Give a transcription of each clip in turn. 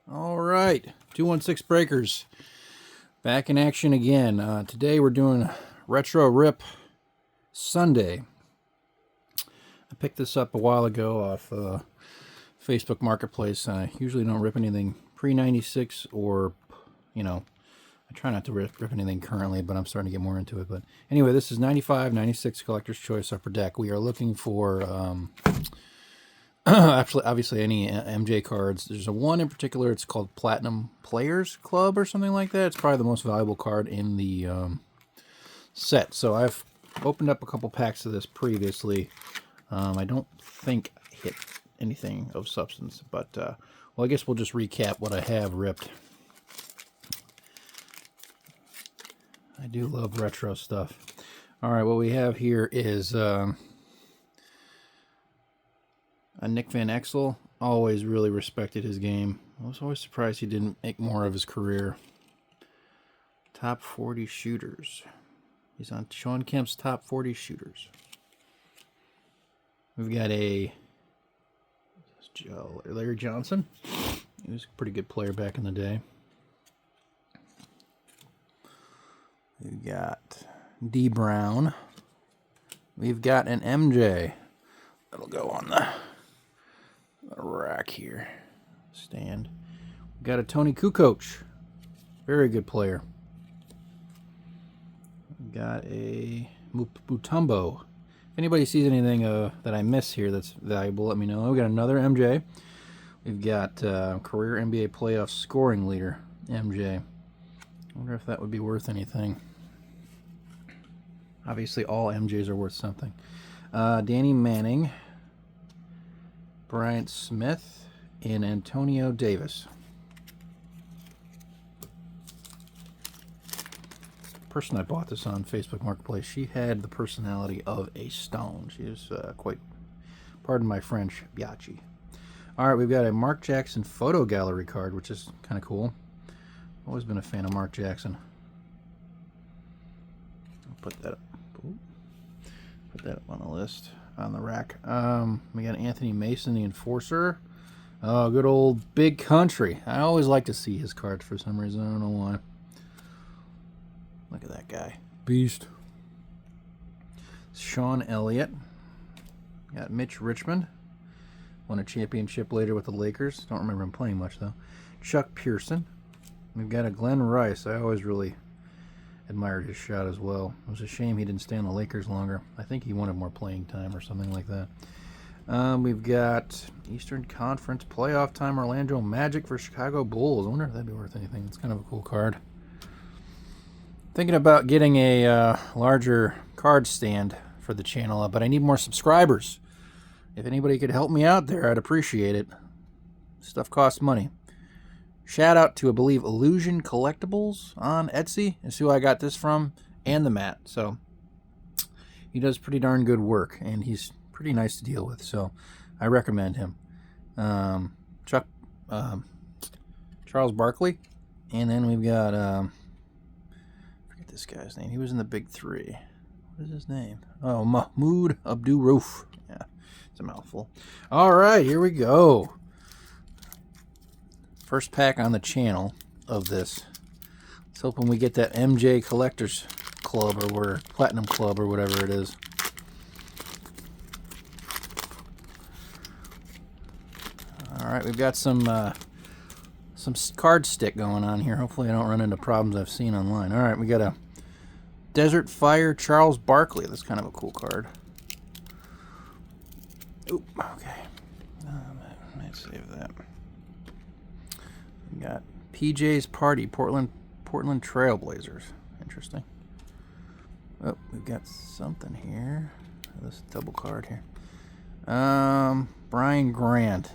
All right, 216 Breakers, back in action again. Today we're doing Retro Rip Sunday. I picked this up a while ago off Facebook Marketplace. I usually don't rip anything pre-96 or, I try not to rip anything currently, but I'm starting to get more into it. But anyway, this is 95, 96 Collector's Choice Upper Deck. We are looking for... obviously any MJ cards. There's one in particular. It's called Platinum Players Club or something like that. It's probably the most valuable card in the set. So I've opened up a couple packs of this previously. I don't think I hit anything of substance, but well, I guess we'll just recap what I have ripped. I do love retro stuff. All right, what we have here is a Nick Van Exel. Always really respected his game. I was always surprised he didn't make more of his career. Top 40 shooters. He's on Sean Kemp's top 40 shooters. We've got a Larry Johnson. He was a pretty good player back in the day. We've got D. Brown. We've got an MJ. That'll go on the rack here. Stand. We've got a Tony Kukoc. Very good player. We've got a Mutombo. If anybody sees anything that I miss here that's valuable, let me know. We've got another MJ. We've got career NBA playoff scoring leader, MJ. I wonder if that would be worth anything. Obviously, all MJs are worth something. Danny Manning, Bryant Smith, and Antonio Davis. The person I bought this on Facebook Marketplace, she had the personality of a stone. She was quite, pardon my French, biatchy. All right, we've got a Mark Jackson photo gallery card, which is kind of cool. Always been a fan of Mark Jackson. I'll put that up. Put that up on the list, on the rack. We got Anthony Mason, the Enforcer. Oh, good old Big Country. I always like to see his cards for some reason. I don't know why. Look at that guy. Beast. Sean Elliott. Got Mitch Richmond. Won a championship later with the Lakers. Don't remember him playing much, though. Chuck Pearson. We've got a Glenn Rice. I always really admired his shot as well. It was a shame he didn't stay on the Lakers longer. I think he wanted more playing time or something like that. We've got Eastern Conference playoff time Orlando Magic for Chicago Bulls. I wonder if that'd be worth anything. It's kind of a cool card. Thinking about getting a larger card stand for the channel, but I need more subscribers. If anybody could help me out there, I'd appreciate it. Stuff costs money. Shout out to, I believe, Illusion Collectibles on Etsy. That's who I got this from, and the mat. So he does pretty darn good work, and he's pretty nice to deal with. So I recommend him. Charles Barkley, and then we've got forget this guy's name. He was in the Big Three. What is his name? Oh, Mahmoud Abdul-Rauf. Yeah, it's a mouthful. All right, here we go. First pack on the channel of this. Let's hope we get that MJ Collectors Club or Platinum Club or whatever it is. All right, we've got some card stick going on here. Hopefully I don't run into problems I've seen online. All right, we got a Desert Fire Charles Barkley. That's kind of a cool card. Oop, okay. Let's save that. We got PJ's Party, Portland Trailblazers. Interesting. Oh, we've got something here. This double card here. Brian Grant.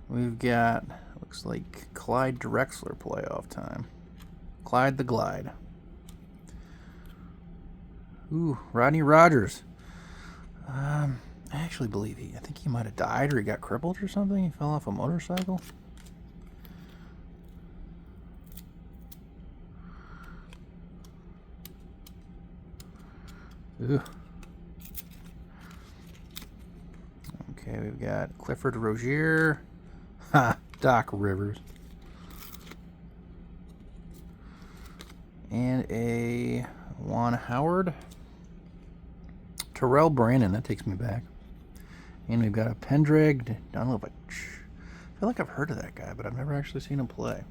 We've got, looks like Clyde Drexler playoff time. Clyde the Glide. Ooh, Rodney Rogers. I actually believe I think he might have died or he got crippled or something. He fell off a motorcycle. Ooh. Okay, we've got Clifford Rozier. Ha! Doc Rivers. And a Juan Howard. Terrell Brandon, that takes me back. And we've got a Pendrag. I don't know if I feel like I've heard of that guy, but I've never actually seen him play.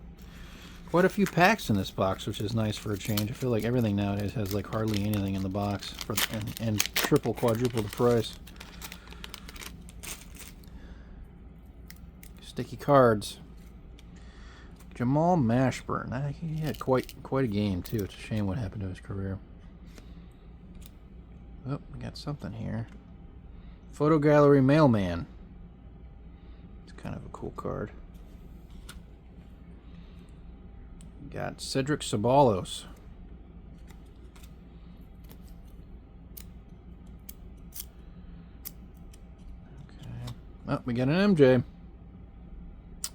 Quite a few packs in this box, which is nice for a change. I feel like everything nowadays has like hardly anything in the box for and triple, quadruple the price. Sticky cards. Jamal Mashburn. He had quite a game too. It's a shame what happened to his career. Oh, we got something here. Photo Gallery Mailman. It's kind of a cool card. We got Cedric Ceballos. Okay. Oh, we got an MJ.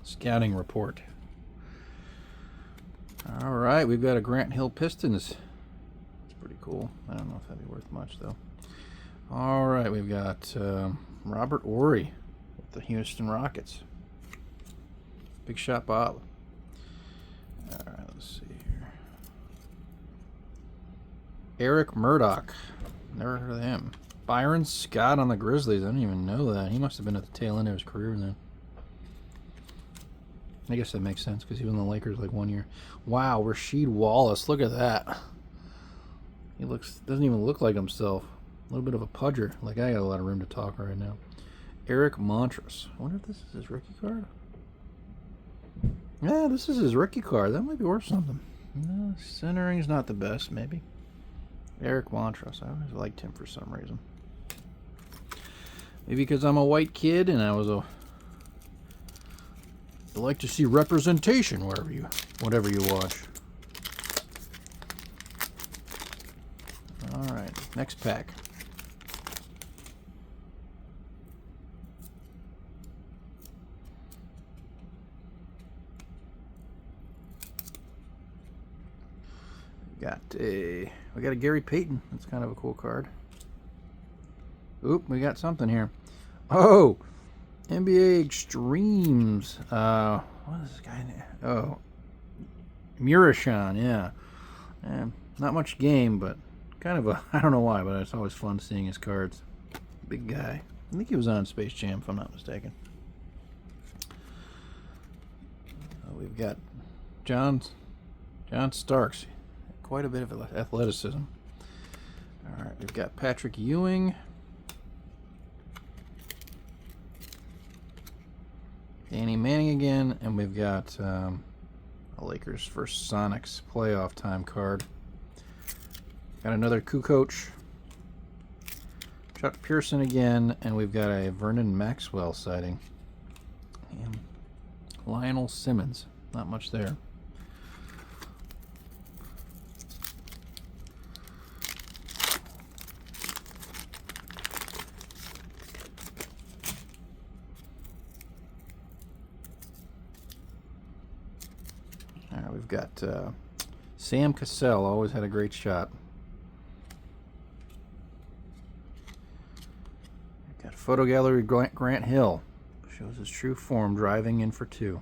Scouting report. All right, we've got a Grant Hill Pistons. It's pretty cool. I don't know if that'd be worth much, though. All right, we've got Robert Ory with the Houston Rockets. Big Shot Bob. All right, let's see here. Eric Murdoch. Never heard of him. Byron Scott on the Grizzlies. I didn't even know that. He must have been at the tail end of his career then. I guess that makes sense because he was in the Lakers like 1 year. Wow, Rasheed Wallace. Look at that. He doesn't even look like himself. A little bit of a pudger. Like, I got a lot of room to talk right now. Eric Montrose. I wonder if this is his rookie card. Yeah, this is his rookie card. That might be worth something. No, centering's not the best, maybe. Eric Montrose. I always liked him for some reason. Maybe because I'm a white kid and I like to see representation whatever you watch. All right, next pack. We got a Gary Payton. That's kind of a cool card. Oop, we got something here. Oh, NBA Extremes. What is this guy name? Oh, Murashan, yeah. Not much game, but kind of I don't know why, but it's always fun seeing his cards. Big guy. I think he was on Space Jam, if I'm not mistaken. We've got John Starks. Quite a bit of athleticism. All right, we've got Patrick Ewing. Danny Manning again, and we've got the Lakers first Sonics playoff time card. Got another Kukoc. Chuck Pearson again, and we've got a Vernon Maxwell sighting. And Lionel Simmons. Not much there. All right, we've got Sam Cassell. Always had a great shot. Got Photo Gallery Grant Hill. Shows his true form driving in for two.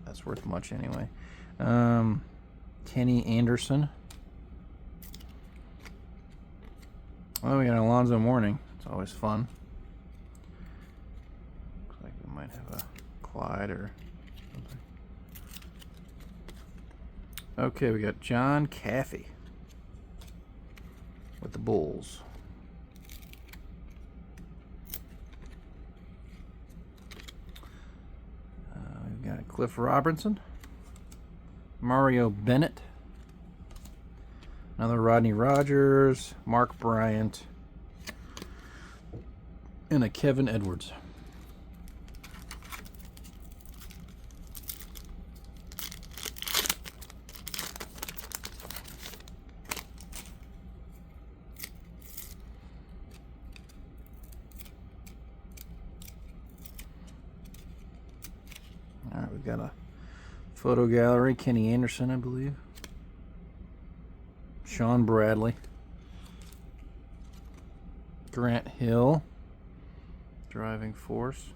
That's worth much anyway. Kenny Anderson. Well, we got Alonzo Mourning. It's always fun. Looks like we might have a Clyde or something. Okay, we got John Caffey with the Bulls. We've got Cliff Robertson, Mario Bennett, another Rodney Rogers, Mark Bryant, and a Kevin Edwards. All right, we've got a Photo Gallery, Kenny Anderson, I believe. Sean Bradley. Grant Hill. Driving Force.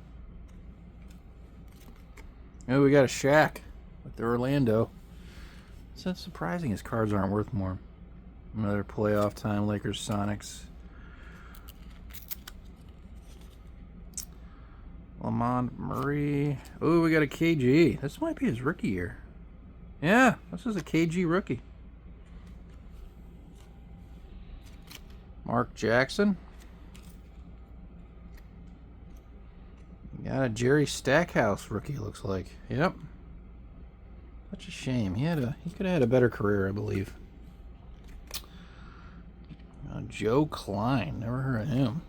Oh, we got a Shaq with the Orlando. It's not surprising his cards aren't worth more. Another playoff time, Lakers, Sonics. Lamont Murray. Oh, we got a KG. This might be his rookie year. Yeah, this is a KG rookie. Mark Jackson. Got a Jerry Stackhouse rookie, looks like. Yep. Such a shame. He could have had a better career, I believe. Joe Klein. Never heard of him.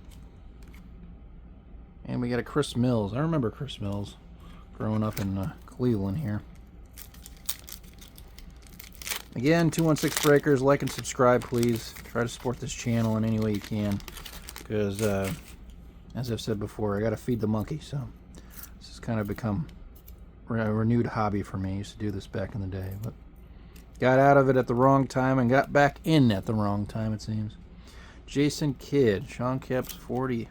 And we got a Chris Mills. I remember Chris Mills growing up in Cleveland here. Again, 216 Breakers, like and subscribe, please. Try to support this channel in any way you can. Because, as I've said before, I got to feed the monkey. So, this has kind of become a renewed hobby for me. I used to do this back in the day. But got out of it at the wrong time and got back in at the wrong time, it seems. Jason Kidd, Sean Kemp's 40...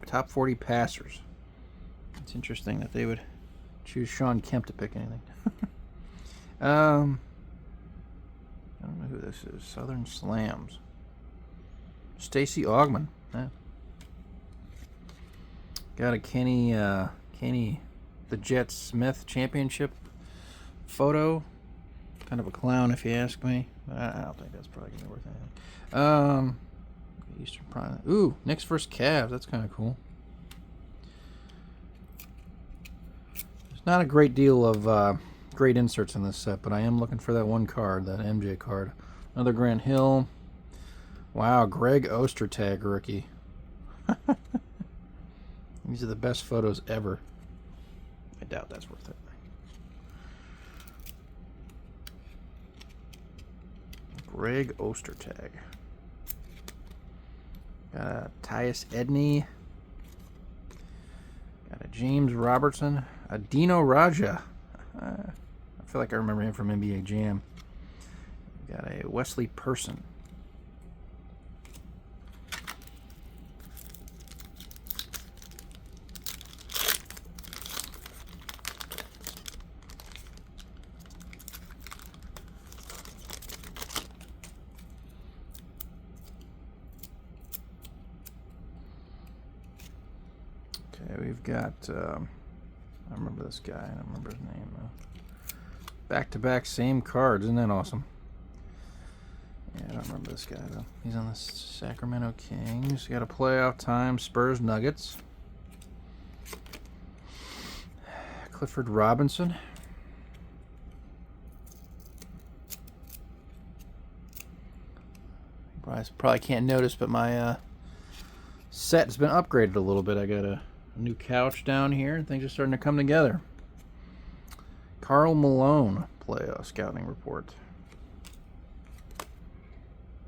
top 40 passers. It's interesting that they would choose Sean Kemp to pick anything. I don't know who this is. Southern Slams. Stacey Augmon. Yeah. Got a Kenny the Jet Smith championship photo. Kind of a clown if you ask me. I don't think that's probably going to be worth anything. Eastern Prime. Ooh, Knicks versus Cavs. That's kind of cool. There's not a great deal of great inserts in this set, but I am looking for that one card, that MJ card. Another Grant Hill. Wow, Greg Ostertag rookie. These are the best photos ever. I doubt that's worth it. Greg Ostertag. Got a Tyus Edney. Got a James Robertson. A Dino Raja. I feel like I remember him from NBA Jam. Got a Wesley Person. We've got, I remember this guy, I don't remember his name though. Back-to-back same cards, isn't that awesome? Yeah, I don't remember this guy though. He's on the Sacramento Kings. Got a playoff time, Spurs Nuggets. Clifford Robinson. Probably can't notice, but my set has been upgraded a little bit. I got a new couch down here, and things are starting to come together. Karl Malone playoff scouting report.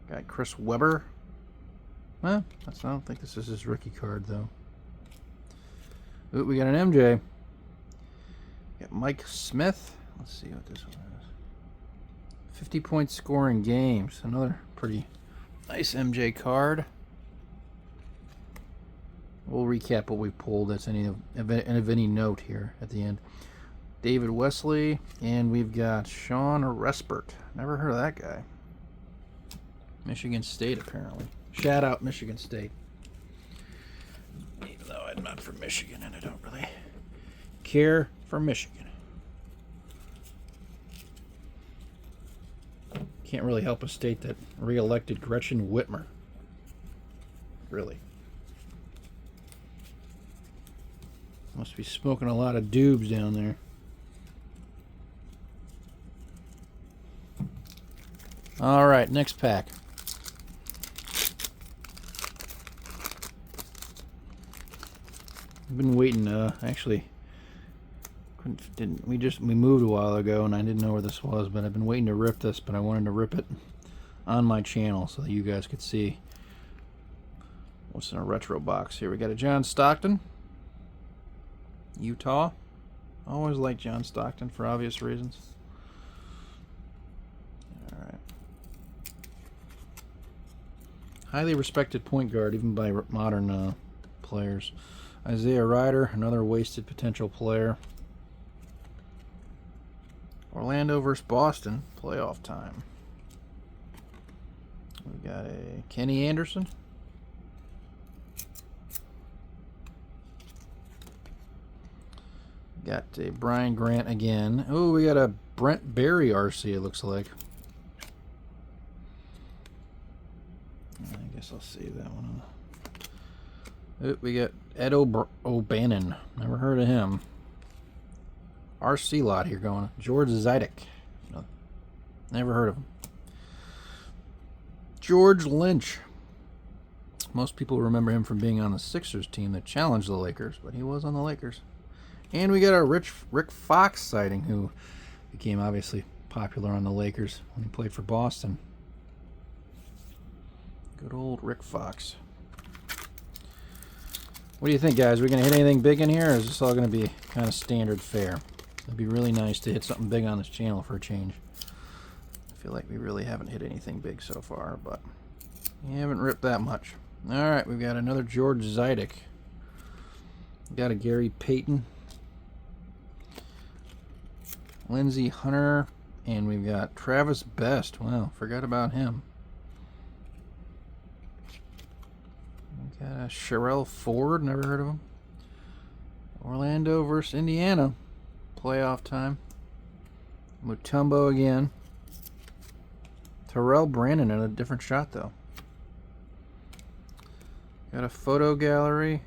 Got Chris Webber. Well, I don't think this is his rookie card though. Ooh, we got an MJ. Got Mike Smith. Let's see what this one is. 50-point scoring games. Another pretty nice MJ card. We'll recap what we pulled. That's of any note here at the end. David Wesley, and we've got Sean Respert. Never heard of that guy. Michigan State, apparently. Shout out Michigan State. Even though I'm not from Michigan, and I don't really care for Michigan. Can't really help but state that re-elected Gretchen Whitmer. Really. Must be smoking a lot of doobs down there. All right, next pack. I've been waiting. Actually, we moved a while ago, and I didn't know where this was, but I've been waiting to rip this. But I wanted to rip it on my channel so that you guys could see what's in a retro box. Here we got a John Stockton. Utah. I always like John Stockton for obvious reasons. Alright. Highly respected point guard, even by modern players. Isaiah Ryder, another wasted potential player. Orlando versus Boston, playoff time. We got a Kenny Anderson. Got a Brian Grant again. Oh, we got a Brent Berry RC, it looks like. I guess I'll save that one. Oh, we got Ed O'Bannon. Never heard of him. RC lot here going. George Zidek. No, never heard of him. George Lynch. Most people remember him from being on the Sixers team that challenged the Lakers, but he was on the Lakers. And we got a Rick Fox sighting, who became obviously popular on the Lakers when he played for Boston. Good old Rick Fox. What do you think, guys? Are we going to hit anything big in here, or is this all going to be kind of standard fare? It'd be really nice to hit something big on this channel for a change. I feel like we really haven't hit anything big so far, but we haven't ripped that much. All right, we've got another George Zidek. We got a Gary Payton. Lindsey Hunter, and we've got Travis Best. Wow, forgot about him. We got a Sherrell Ford, never heard of him. Orlando versus Indiana, playoff time. Mutombo again. Terrell Brandon in a different shot, though. Got a photo gallery.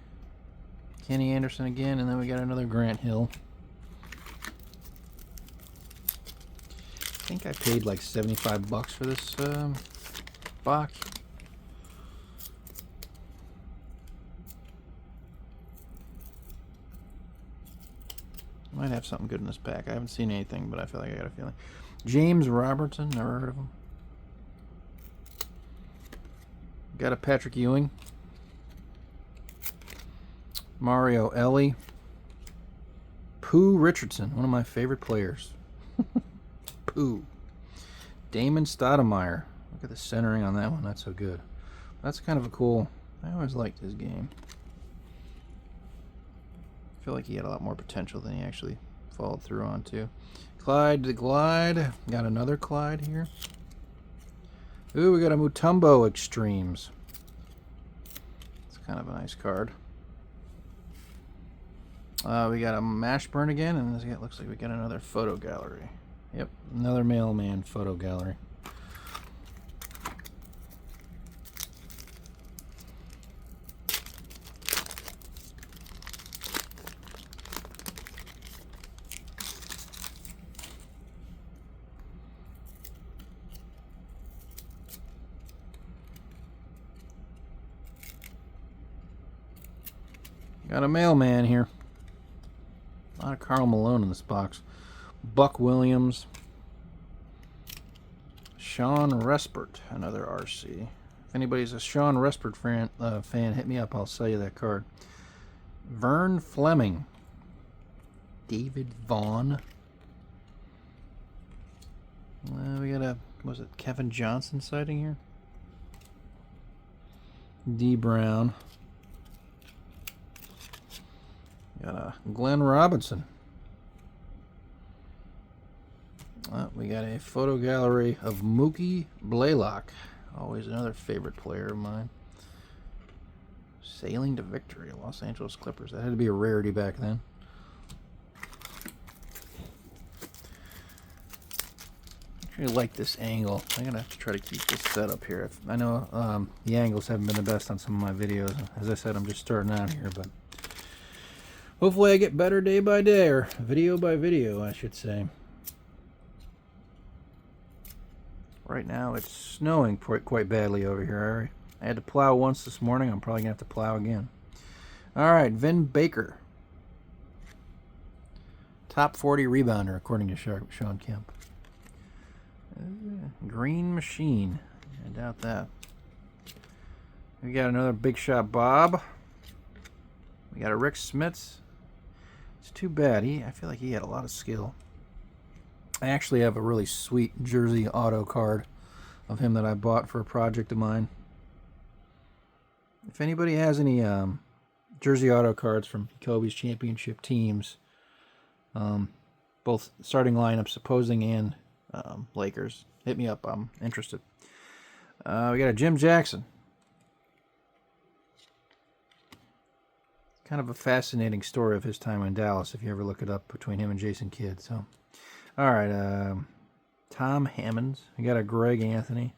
Kenny Anderson again, and then we got another Grant Hill. I think I paid like $75 for this box. Might have something good in this pack. I haven't seen anything, but I feel like I got a feeling. James Robertson, never heard of him. Got a Patrick Ewing. Mario Ellie. Pooh Richardson, one of my favorite players. Pooh. Damon Stoudemire. Look at the centering on that one. That's so good. That's kind of a cool... I always liked his game. I feel like he had a lot more potential than he actually followed through on to. Clyde the Glide. Got another Clyde here. Ooh, we got a Mutombo Extremes. It's kind of a nice card. We got a Mashburn again, and it looks like we got another photo gallery. Yep, another mailman photo gallery. Got a mailman here. A lot of Karl Malone in this box. Buck Williams. Sean Respert, another RC. If anybody's a Sean Respert fan, hit me up. I'll sell you that card. Vern Fleming. David Vaughn. We got a, was it Kevin Johnson sighting here? D. Brown. Got a Glenn Robinson. We got a photo gallery of Mookie Blaylock. Always another favorite player of mine. Sailing to Victory, Los Angeles Clippers. That had to be a rarity back then. I actually like this angle. I'm going to have to try to keep this set up here. I know the angles haven't been the best on some of my videos. As I said, I'm just starting out here, but hopefully I get better day by day, or video by video, I should say. Right now it's snowing quite badly over here. I had to plow once this morning. I'm probably going to have to plow again. Alright, Vin Baker. Top 40 rebounder, according to Sean Kemp. Green Machine. I doubt that. We got another Big Shot Bob. We got a Rick Smits. It's too bad. I feel like he had a lot of skill. I actually have a really sweet jersey auto card of him that I bought for a project of mine. If anybody has any jersey auto cards from Kobe's championship teams, both both starting lineups, opposing and Lakers. Hit me up. I'm interested. We got a Jim Jackson. Kind of a fascinating story of his time in Dallas, if you ever look it up, between him and Jason Kidd. So, all right, Tom Hammonds. We got a Greg Anthony.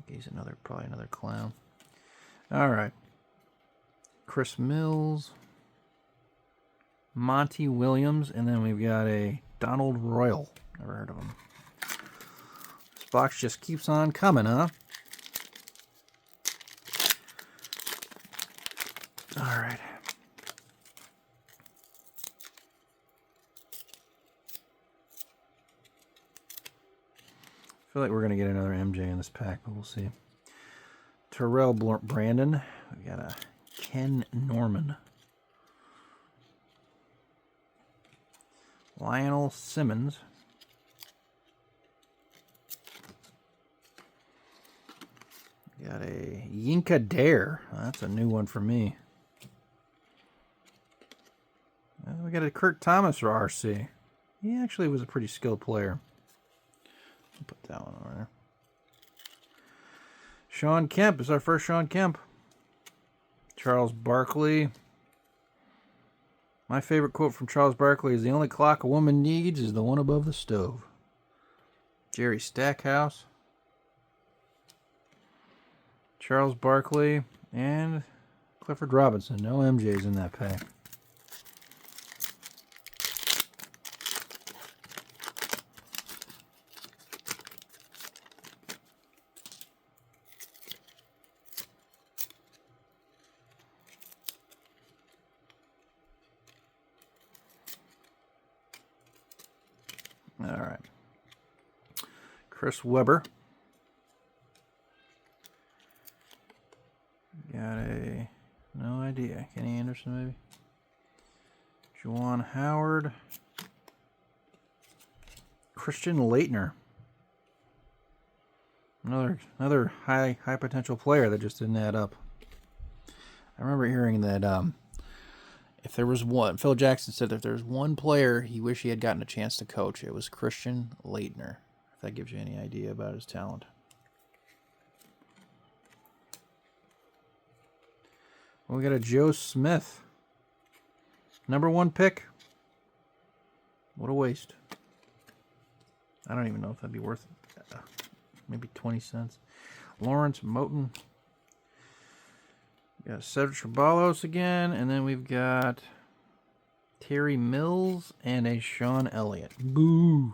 He's probably another clown. All right, Chris Mills, Monty Williams, and then we've got a Donald Royal. Never heard of him. This box just keeps on coming, huh? All right. I feel like we're going to get another MJ in this pack, but we'll see. Terrell Brandon. We got a Ken Norman. Lionel Simmons. We got a Yinka Dare. That's a new one for me. We got a Kurt Thomas for RC. He actually was a pretty skilled player. I'll put that one over there. Sean Kemp is our first Sean Kemp. Charles Barkley. My favorite quote from Charles Barkley is, "The only clock a woman needs is the one above the stove." Jerry Stackhouse. Charles Barkley and Clifford Robinson. No MJs in that pack. All right. Chris Webber. Got a, no idea, Kenny Anderson maybe. Juwan Howard. Christian Laettner. Another high potential player that just didn't add up. I remember hearing that if there was one, Phil Jackson said if there was one player he wished he had gotten a chance to coach, it was Christian Laettner. If that gives you any idea about his talent. We got a Joe Smith. #1 pick. What a waste. I don't even know if that'd be worth it. Maybe 20 cents. Lawrence Moten. We got Cedric Ceballos again. And then we've got Terry Mills and a Sean Elliott. Boo.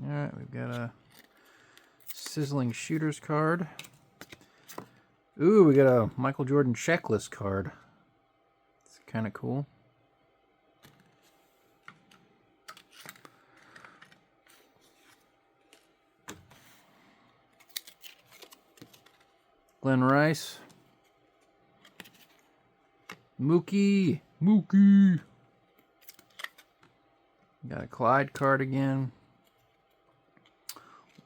All right, we've got a Sizzling Shooters card. Ooh, we got a Michael Jordan checklist card. It's kind of cool. Glenn Rice. Mookie. Got a Clyde card again.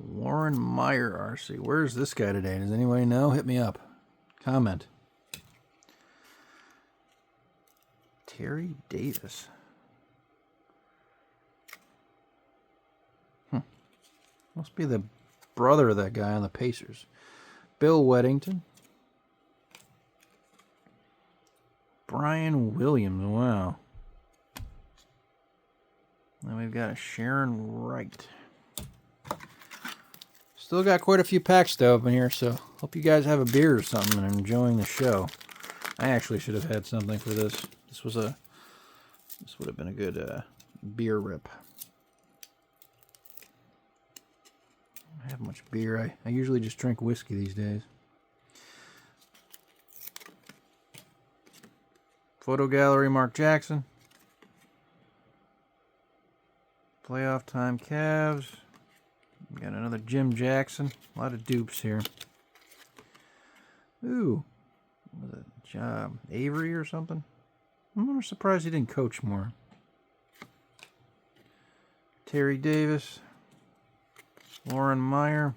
Warren Meyer, RC. Where's this guy today? Does anybody know? Hit me up. Comment. Terry Davis. Must be the brother of that guy on the Pacers. Bill Weddington. Brian Williams. Wow. Then we've got a Sharon Wright. Still got quite a few packs to open here, so hope you guys have a beer or something and are enjoying the show. I actually should have had something for this. This would have been a good beer rip. I don't have much beer. I usually just drink whiskey these days. Photo gallery, Mark Jackson. Playoff time Cavs. We got another Jim Jackson. A lot of dupes here. Ooh. What was it? Avery or something? I'm surprised he didn't coach more. Terry Davis. Lauren Meyer.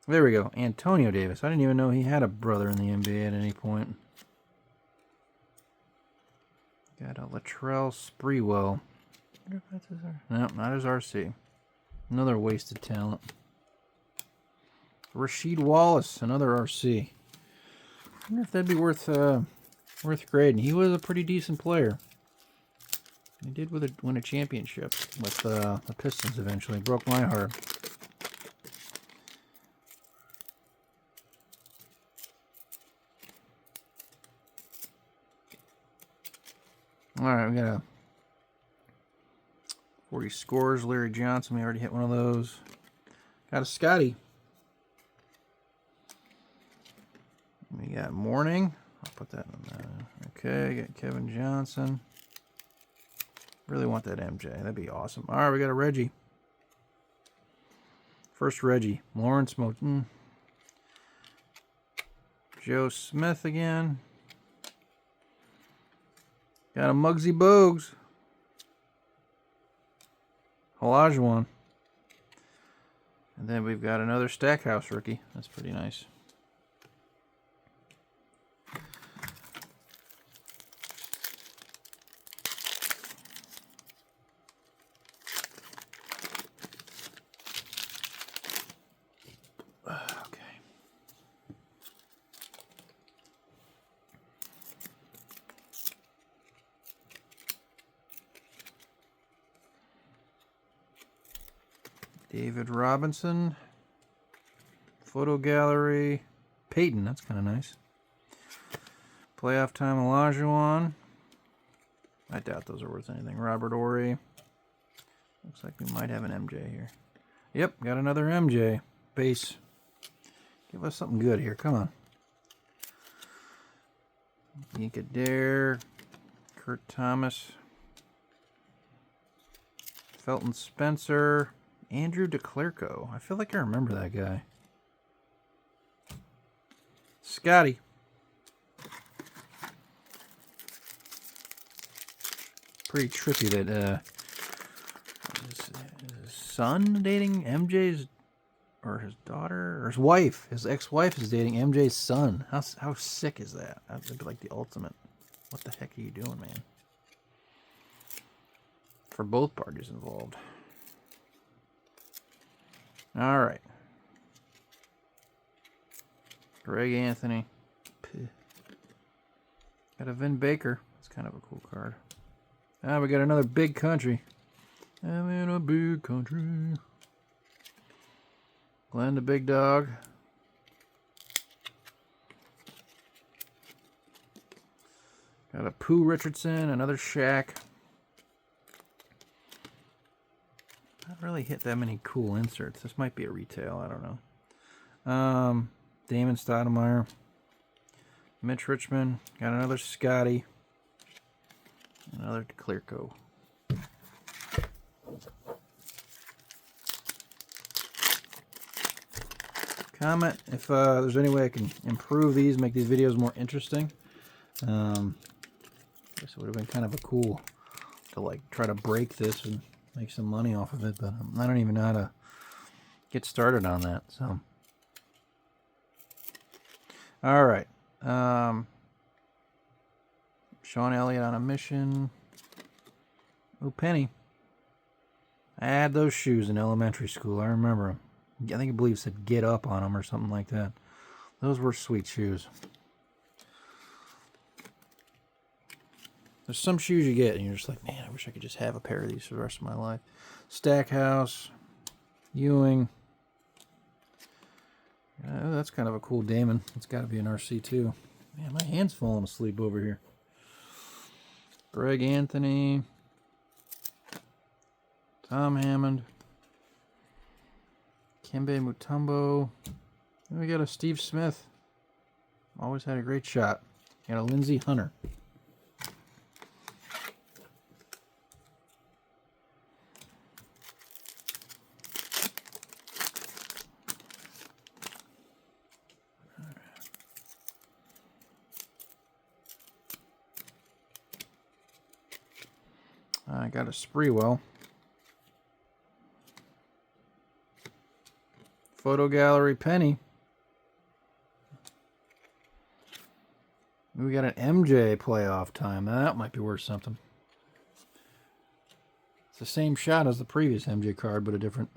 There we go. Antonio Davis. I didn't even know he had a brother in the NBA at any point. Got a Latrell Sprewell. No, not his RC. Another wasted talent. Rasheed Wallace, another RC. I wonder if that'd be worth grading. He was a pretty decent player. He did win a championship with the Pistons eventually. Broke my heart. All right, we got a 40 scores. Larry Johnson, we already hit one of those. Got a Scotty. We got Morning. I'll put that in there. Okay, got Kevin Johnson. Really want that MJ. That'd be awesome. All right, we got a Reggie. First Reggie. Lawrence Moten. Joe Smith again. Got a Muggsy Bogues. Olajuwon. And then we've got another Stackhouse rookie. That's pretty nice. David Robinson. Photo gallery. Peyton, that's kind of nice. Playoff time Olajuwon. I doubt those are worth anything. Robert Horry. Looks like we might have an MJ here. Yep, got another MJ. Base. Give us something good here. Come on. Yinka Dare. Kurt Thomas. Felton Spencer. Andrew DeClerco. I feel like I remember that guy. Scotty. Pretty trippy that his son dating MJ's, or his daughter, or his wife, his ex-wife is dating MJ's son. How sick is that? That'd be like the ultimate. What the heck are you doing, man? For both parties involved. All right. Greg Anthony. Got a Vin Baker. That's kind of a cool card. Ah, we got another big country. I'm in a big country. Glenn the Big Dog. Got a Pooh Richardson. Another Shaq. Not really hit that many cool inserts. This might be a retail. I don't know. Damon Stoudemire. Mitch Richmond. Got another Scotty. Another Clearco. Comment if there's any way I can improve these, make these videos more interesting. I guess it would have been kind of a cool to like try to break this and make some money off of it, but I don't even know how to get started on that. So, all right. Sean Elliott on a mission. Oh, Penny. I had those shoes in elementary school. I remember them. I think I believe it said "get up" on them or something like that. Those were sweet shoes. There's some shoes you get and you're just like, man, I wish I could just have a pair of these for the rest of my life. Stackhouse. Ewing. That's kind of a cool Damon. It's got to be an RC too. Man, my hand's falling asleep over here. Greg Anthony. Tom Hammond. Kembe Mutombo. Then we got a Steve Smith. Always had a great shot. Got a Lindsey Hunter. I got a Spreewell. Photo Gallery Penny. We got an MJ playoff time. That might be worth something. It's the same shot as the previous MJ card, but a different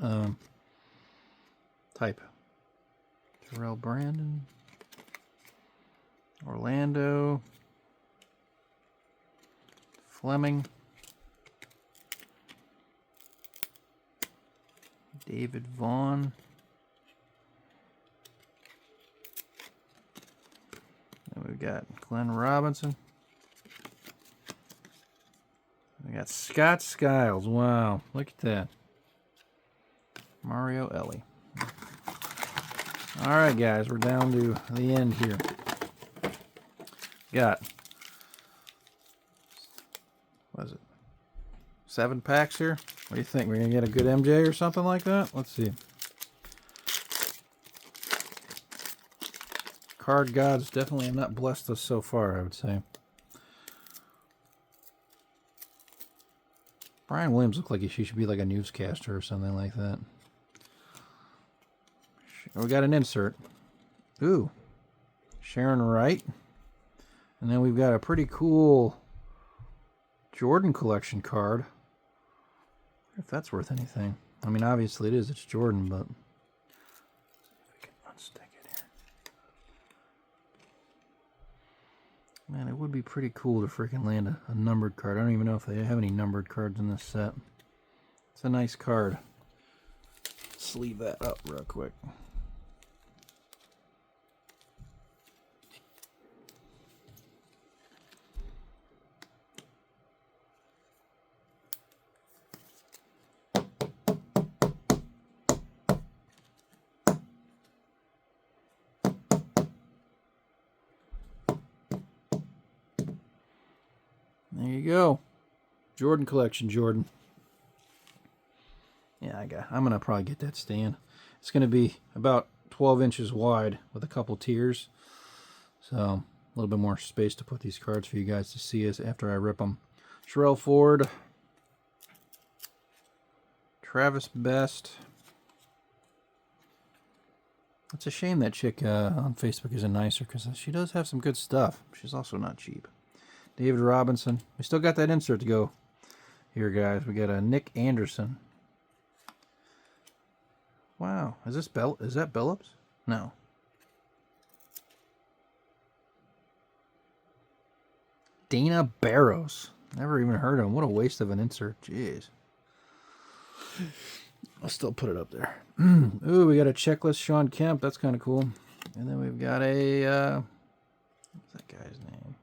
type. Terrell Brandon. Orlando. Fleming. David Vaughn. And we've got Glenn Robinson. We got Scott Skiles. Wow, look at that. Mario Ellie. All right, guys, we're down to the end here. Got, what is it, 7 packs here? What do you think? We're going to get a good MJ or something like that? Let's see. Card gods definitely have not blessed us so far, I would say. Brian Williams looked like he should be like a newscaster or something like that. We got an insert. Ooh. Sharon Wright. And then we've got a pretty cool Jordan collection card. I wonder if that's worth anything. I mean, obviously it is. It's Jordan, but... see if we can unstick it here. Man, it would be pretty cool to freaking land a numbered card. I don't even know if they have any numbered cards in this set. It's a nice card. Sleeve that up real quick. There you go. Jordan collection, Jordan. Yeah, I'm gonna probably get that stand. It's gonna be about 12 inches wide with a couple tiers. So a little bit more space to put these cards for you guys to see as after I rip them. Sherelle Ford. Travis Best. It's a shame that chick on Facebook isn't nicer because she does have some good stuff. She's also not cheap. David Robinson. We still got that insert to go here, guys. We got a Nick Anderson. Wow. Is that Billups? No. Dana Barros. Never even heard of him. What a waste of an insert. Jeez. I'll still put it up there. Ooh, we got a checklist Sean Kemp. That's kind of cool. And then we've got a... what's that guy's name?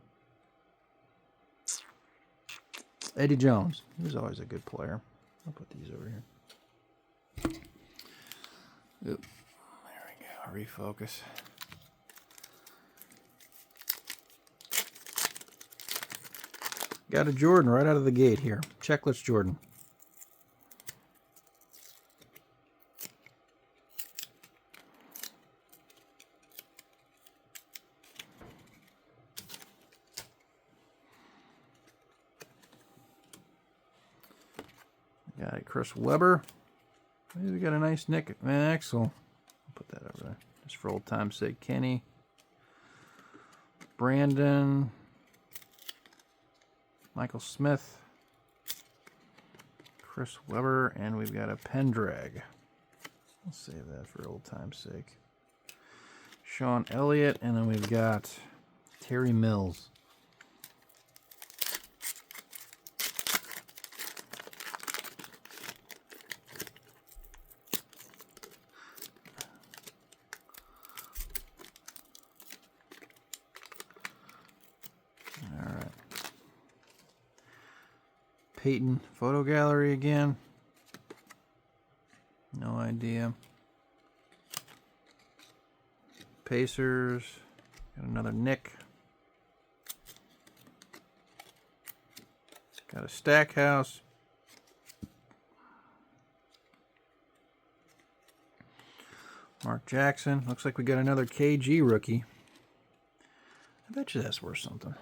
Eddie Jones. He was always a good player. I'll put these over here. Oop. There we go. Refocus. Got a Jordan right out of the gate here. Checklist Jordan. Got it, Chris Webber. Maybe we got a nice Nick Van Exel. I'll put that over there. Just for old time's sake. Kenny. Brandon. Michael Smith. Chris Webber. And we've got a Pendrag. I'll save that for old time's sake. Sean Elliott. And then we've got Terry Mills. Peyton Photo Gallery again. No idea. Pacers. Got another Nick. Got a Stackhouse. Mark Jackson. Looks like we got another KG rookie. I bet you that's worth something.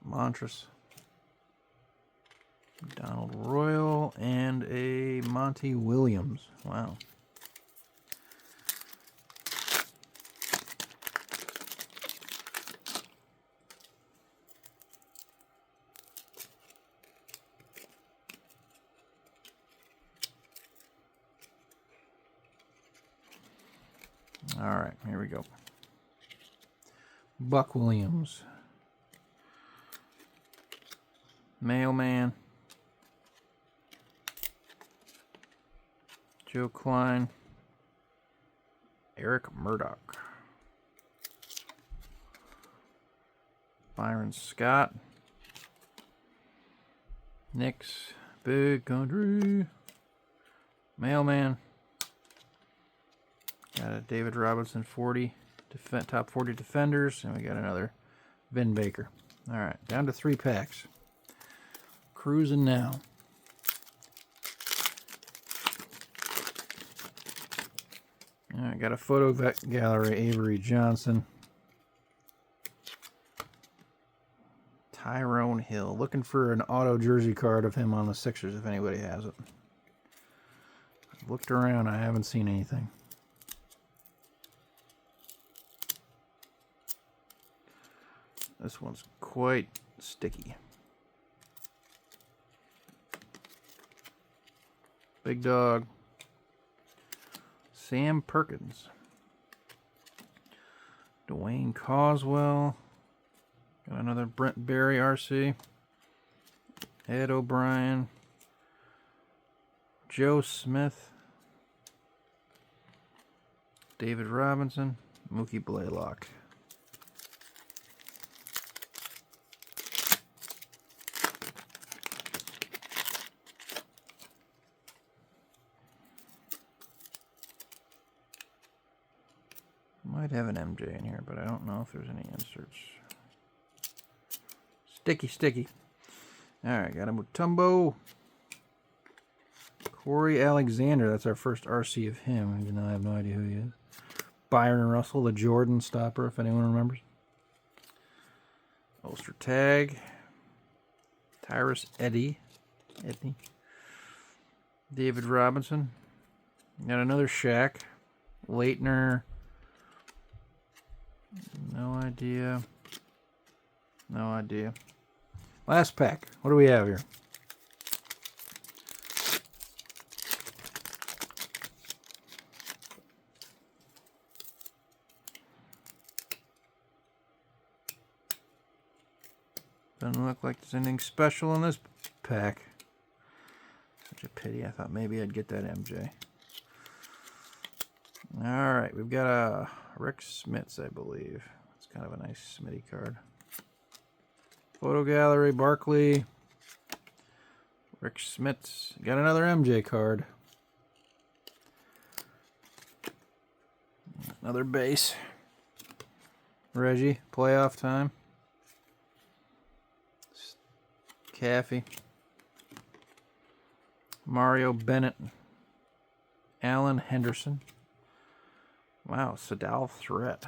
Montress, Donald Royal, and a Monty Williams. Wow. All right, here we go. Buck Williams, Mailman, Joe Klein, Eric Murdoch, Byron Scott, Knicks, Big Country, Mailman. Got a David Robinson 40, top 40 defenders, and we got another Vin Baker. All right, down to 3 packs. Cruising now. All right, got a photo gallery, Avery Johnson. Tyrone Hill. Looking for an auto jersey card of him on the Sixers if anybody has it. I've looked around, I haven't seen anything. This one's quite sticky. Big Dog. Sam Perkins. Dwayne Coswell. Got another Brent Berry RC. Ed O'Brien. Joe Smith. David Robinson. Mookie Blaylock. Might have an MJ in here, but I don't know if there's any inserts. Sticky, sticky. Alright, got a Mutombo. Corey Alexander, that's our first RC of him, even though I have no idea who he is. Byron Russell, the Jordan stopper, if anyone remembers. Ulster Tag. Tyrus Eddy. David Robinson. Got another Shaq. Leitner. No idea. No idea. Last pack. What do we have here? Doesn't look like there's anything special in this pack. Such a pity. I thought maybe I'd get that MJ. Alright, we've got a Rick Smits, I believe. It's kind of a nice Smitty card. Photo gallery, Barkley. Rick Smits. Got another MJ card. Another base. Reggie, playoff time. Caffey. Mario Bennett. Alan Henderson. Wow, Sadal Threat.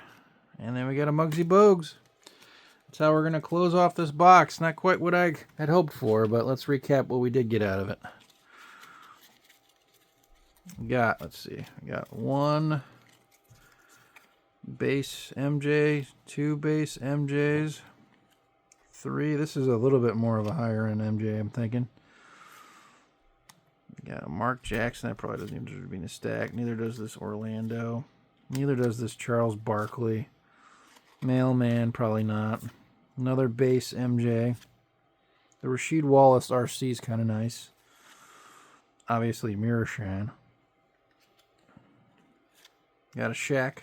And then we got a Muggsy Bogues. That's how we're going to close off this box. Not quite what I had hoped for, but let's recap what we did get out of it. We got, let's see, we got 1 base MJ, 2 base MJs, 3. This is a little bit more of a higher end MJ, I'm thinking. We got a Mark Jackson. That probably doesn't even deserve to be in a stack. Neither does this Orlando. Neither does this Charles Barkley. Mailman, probably not. Another base MJ. The Rasheed Wallace RC is kind of nice. Obviously, Mirror Shine. Got a Shaq.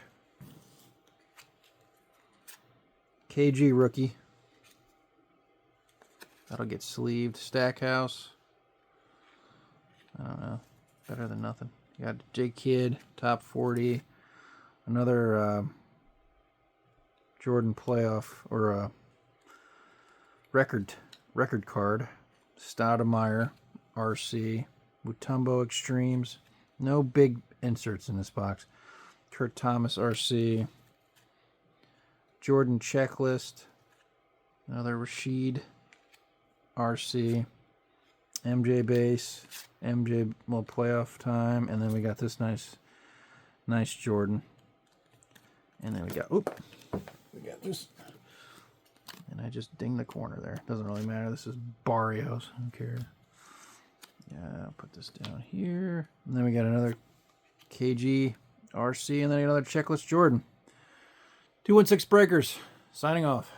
KG rookie. That'll get sleeved. Stackhouse. I don't know. Better than nothing. You got J Kidd, top 40. Another Jordan playoff or record card. Stoudemire, RC, Mutombo Extremes. No big inserts in this box. Kurt Thomas, RC. Jordan Checklist. Another Rashid, RC, MJ base, MJ, well, playoff time, and then we got this nice Jordan. And then we got this. And I just dinged the corner there. Doesn't really matter. This is Barrios. Who cares? Yeah, I'll put this down here. And then we got another KG, RC, and then another checklist Jordan. 216 Breakers, signing off.